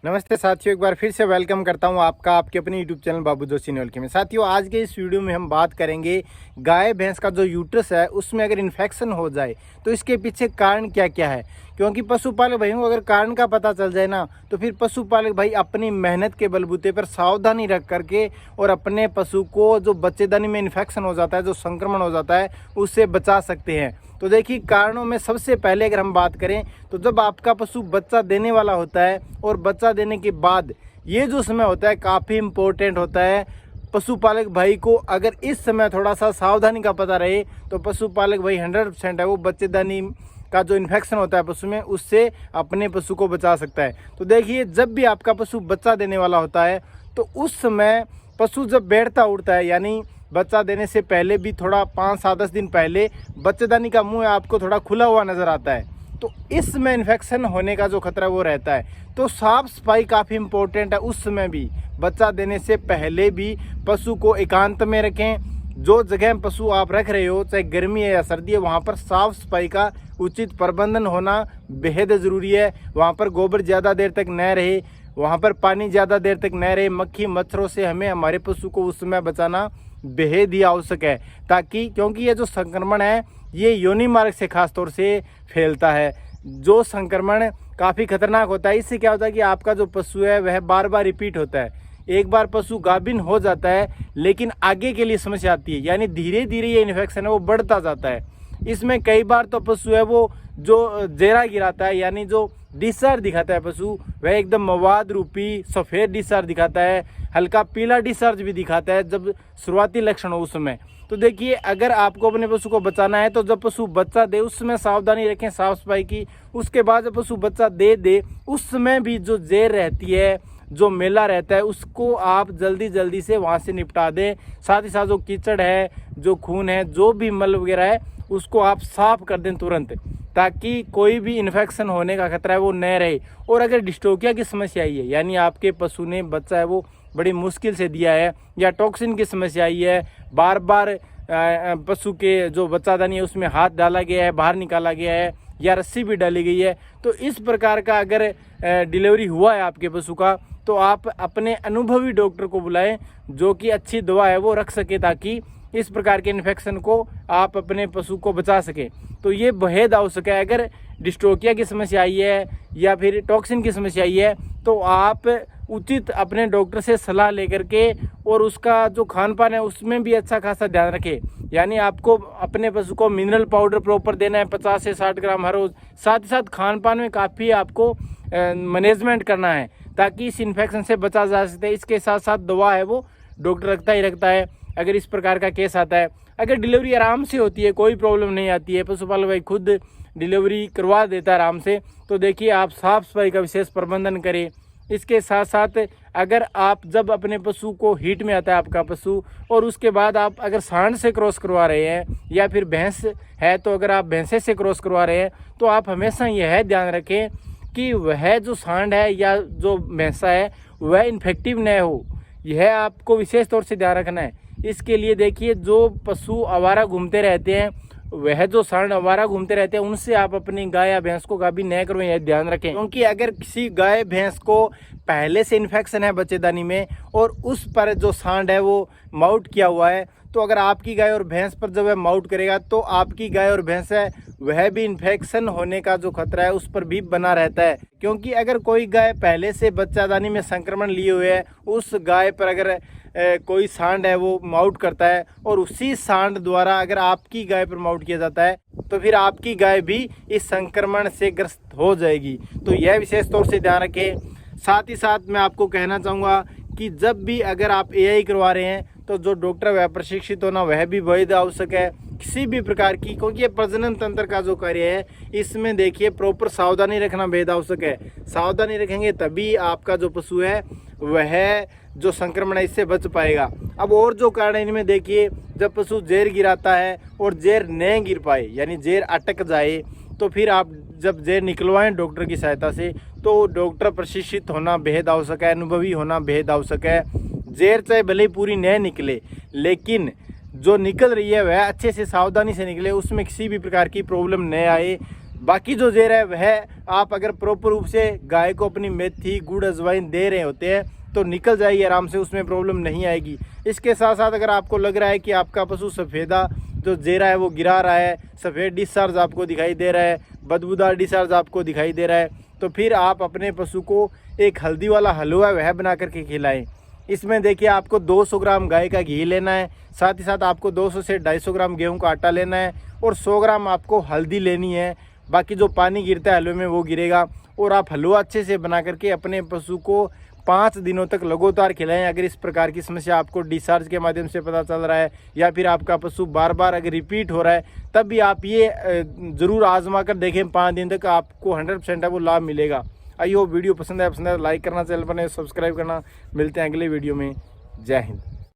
नमस्ते साथियों, एक बार फिर से वेलकम करता हूं आपका आपके अपने यूट्यूब चैनल बाबू जोशी नोलकी में। साथियों, आज के इस वीडियो में हम बात करेंगे गाय भैंस का जो यूट्रस है उसमें अगर इन्फेक्शन हो जाए तो इसके पीछे कारण क्या क्या है। क्योंकि पशुपालक भाइयों को अगर कारण का पता चल जाए ना तो फिर पशुपालक भाई अपनी मेहनत के बलबूते पर सावधानी रख करके और अपने पशु को जो बच्चेदानी में इन्फेक्शन हो जाता है, जो संक्रमण हो जाता है, उससे बचा सकते हैं। तो देखिए, कारणों में सबसे पहले अगर हम बात करें तो जब आपका पशु बच्चा देने वाला होता है और बच्चा देने के बाद ये जो समय होता है काफ़ी इम्पोर्टेंट होता है। पशुपालक भाई को अगर इस समय थोड़ा सा सावधानी का पता रहे तो पशुपालक भाई 100% है वो बच्चेदानी का जो इन्फेक्शन होता है पशु में उससे अपने पशु को बचा सकता है। तो देखिए, जब भी आपका पशु बच्चा देने वाला होता है तो उस समय पशु जब बैठता उठता है, यानी बच्चा देने से पहले भी थोड़ा 5-7-10 दिन पहले बच्चेदानी का मुंह आपको थोड़ा खुला हुआ नज़र आता है, तो इसमें इन्फेक्शन होने का जो खतरा वो रहता है। तो साफ सफाई काफ़ी इम्पोर्टेंट है। उस समय भी बच्चा देने से पहले भी पशु को एकांत में रखें। जो जगह पशु आप रख रहे हो, चाहे गर्मी है या सर्दी है, वहाँ पर साफ सफाई का उचित प्रबंधन होना बेहद ज़रूरी है। वहाँ पर गोबर ज़्यादा देर तक न रहे, वहाँ पर पानी ज़्यादा देर तक न रहे। मक्खी मच्छरों से हमें हमारे पशु को उस समय बचाना बेहद ही आवश्यक है, ताकि क्योंकि ये जो संक्रमण है ये योनि मार्ग से खास तौर से फैलता है, जो संक्रमण काफ़ी खतरनाक होता है। इससे क्या होता है कि आपका जो पशु है वह बार बार रिपीट होता है। एक बार पशु गाभिन हो जाता है लेकिन आगे के लिए समस्या आती है, यानी धीरे धीरे ये इन्फेक्शन है वो बढ़ता जाता है। इसमें कई बार तो पशु है वो जो जेरा गिराता है, यानी जो डिस्चार्ज दिखाता है पशु, वह एकदम मवाद रूपी सफ़ेद डिस्चार्ज दिखाता है, हल्का पीला डिस्चार्ज भी दिखाता है जब शुरुआती लक्षण हो उस समय। तो देखिए, अगर आपको अपने पशु को बचाना है तो जब पशु बच्चा दे उस समय सावधानी रखें साफ सफाई की। उसके बाद जब पशु बच्चा दे उस समय भी जो जेर रहती है, जो मेला रहता है, उसको आप जल्दी से वहाँ से निपटा दें। साथ ही साथ जो कीचड़ है, जो खून है, जो भी मल वगैरह है, उसको आप साफ कर दें तुरंत, ताकि कोई भी इन्फेक्शन होने का खतरा है वो न रहे। और अगर डिस्टोकिया की समस्या आई है, यानी आपके पशु ने बच्चा है वो बड़ी मुश्किल से दिया है, या टॉक्सिन की समस्या आई है, बार बार पशु के जो बच्चादानी है उसमें हाथ डाला गया है, बाहर निकाला गया है, या रस्सी भी डाली गई है, तो इस प्रकार का अगर डिलीवरी हुआ है आपके पशु का तो आप अपने अनुभवी डॉक्टर को बुलाएं जो कि अच्छी दवा है वो रख सके, ताकि इस प्रकार के इन्फेक्शन को आप अपने पशु को बचा सकें। तो ये बेहद आवश्यक है। अगर डिस्टोकिया की समस्या आई है या फिर टॉक्सिन की समस्या आई है तो आप उचित अपने डॉक्टर से सलाह लेकर के और उसका जो खान पान है उसमें भी अच्छा खासा ध्यान रखें। यानी आपको अपने पशु को मिनरल पाउडर प्रॉपर देना है 50 से 60 ग्राम हर रोज़। साथ ही साथ खान पान में काफ़ी आपको मैनेजमेंट करना है ताकि इस इन्फेक्शन से बचा जा सके। इसके साथ साथ दवा है वो डॉक्टर रखता है अगर इस प्रकार का केस आता है। अगर डिलीवरी आराम से होती है, कोई प्रॉब्लम नहीं आती है, पशुपालक भाई खुद डिलीवरी करवा देता है आराम से, तो देखिए आप साफ सफाई का विशेष प्रबंधन करें। इसके साथ साथ अगर आप जब अपने पशु को हीट में आता है आपका पशु और उसके बाद आप अगर सांड से क्रॉस करवा रहे हैं या फिर भैंस है तो अगर आप भैंसे से क्रॉस करवा रहे हैं तो आप हमेशा यह ध्यान रखें कि वह जो सांड है या जो भैंसा है वह इन्फेक्टिव न हो। यह आपको विशेष तौर से ध्यान रखना है। इसके लिए देखिए, जो पशु आवारा घूमते रहते हैं, वह जो सांड आवारा घूमते रहते हैं, उनसे आप अपनी गाय या भैंस को गाभिन न करो, यह ध्यान रखें। क्योंकि अगर किसी गाय भैंस को पहले से इन्फेक्शन है बच्चेदानी में और उस पर जो सांड है वो माउट किया हुआ है, तो अगर आपकी गाय और भैंस पर जब वह माउट करेगा तो आपकी गाय और भैंस है वह भी इन्फेक्शन होने का जो खतरा है उस पर भी बना रहता है। क्योंकि अगर कोई गाय पहले से बच्चादानी में संक्रमण लिए हुए है, उस गाय पर अगर कोई सांड है वो माउट करता है और उसी सांड द्वारा अगर आपकी गाय पर माउट किया जाता है तो फिर आपकी गाय भी इस संक्रमण से ग्रस्त हो जाएगी। तो यह विशेष तौर से ध्यान रखें। साथ ही साथ मैं आपको कहना चाहूँगा कि जब भी अगर आप एआई करवा रहे हैं तो जो डॉक्टर वह प्रशिक्षित होना वह भी बेहद आवश्यक है किसी भी प्रकार की, क्योंकि ये प्रजनन तंत्र का जो कार्य है इसमें देखिए प्रॉपर सावधानी रखना बेहद आवश्यक है। सावधानी रखेंगे तभी आपका जो पशु है वह जो संक्रमण है इससे बच पाएगा। अब और जो कारण है इनमें देखिए, जब पशु जेर गिराता है और जेर न गिर पाए, यानी जेर अटक जाए, तो फिर आप जब जेर निकलवाएं डॉक्टर की सहायता से तो डॉक्टर प्रशिक्षित होना बेहद आवश्यक है, अनुभवी होना बेहद आवश्यक है। जेर चाहे भले ही पूरी न निकले लेकिन जो निकल रही है वह अच्छे से सावधानी से निकले, उसमें किसी भी प्रकार की प्रॉब्लम न आए। बाकी जो जेर है वह आप अगर प्रॉपर रूप से गाय को अपनी मेथी गुड़ अजवाइन दे रहे होते हैं तो निकल जाएगी आराम से, उसमें प्रॉब्लम नहीं आएगी। इसके साथ साथ अगर आपको लग रहा है कि आपका पशु सफ़ेदा जो जेरा है वो गिरा रहा है, सफ़ेद डिस्चार्ज आपको दिखाई दे रहा है, बदबूदार डिस्चार्ज आपको दिखाई दे रहा है, तो फिर आप अपने पशु को एक हल्दी वाला हलवा वह बना करके खिलाएं। इसमें देखिए आपको 200 ग्राम गाय का घी लेना है, साथ ही साथ आपको 200 से 250 ग्राम गेहूं का आटा लेना है और 100 ग्राम आपको हल्दी लेनी है। बाकी जो पानी गिरता है हलवे में वो गिरेगा और आप हलवा अच्छे से बना करके अपने पशु को 5 दिनों तक लगातार खिलाएं। अगर इस प्रकार की समस्या आपको डिस्चार्ज के माध्यम से पता चल रहा है या फिर आपका पशु बार बार अगर रिपीट हो रहा है, तब भी आप ये ज़रूर आजमा कर देखें। 5 दिन तक आपको 100% है वो लाभ मिलेगा। आइए वीडियो पसंद है लाइक करना, चैनल पर सब्सक्राइब करना। मिलते हैं अगले वीडियो में। जय हिंद।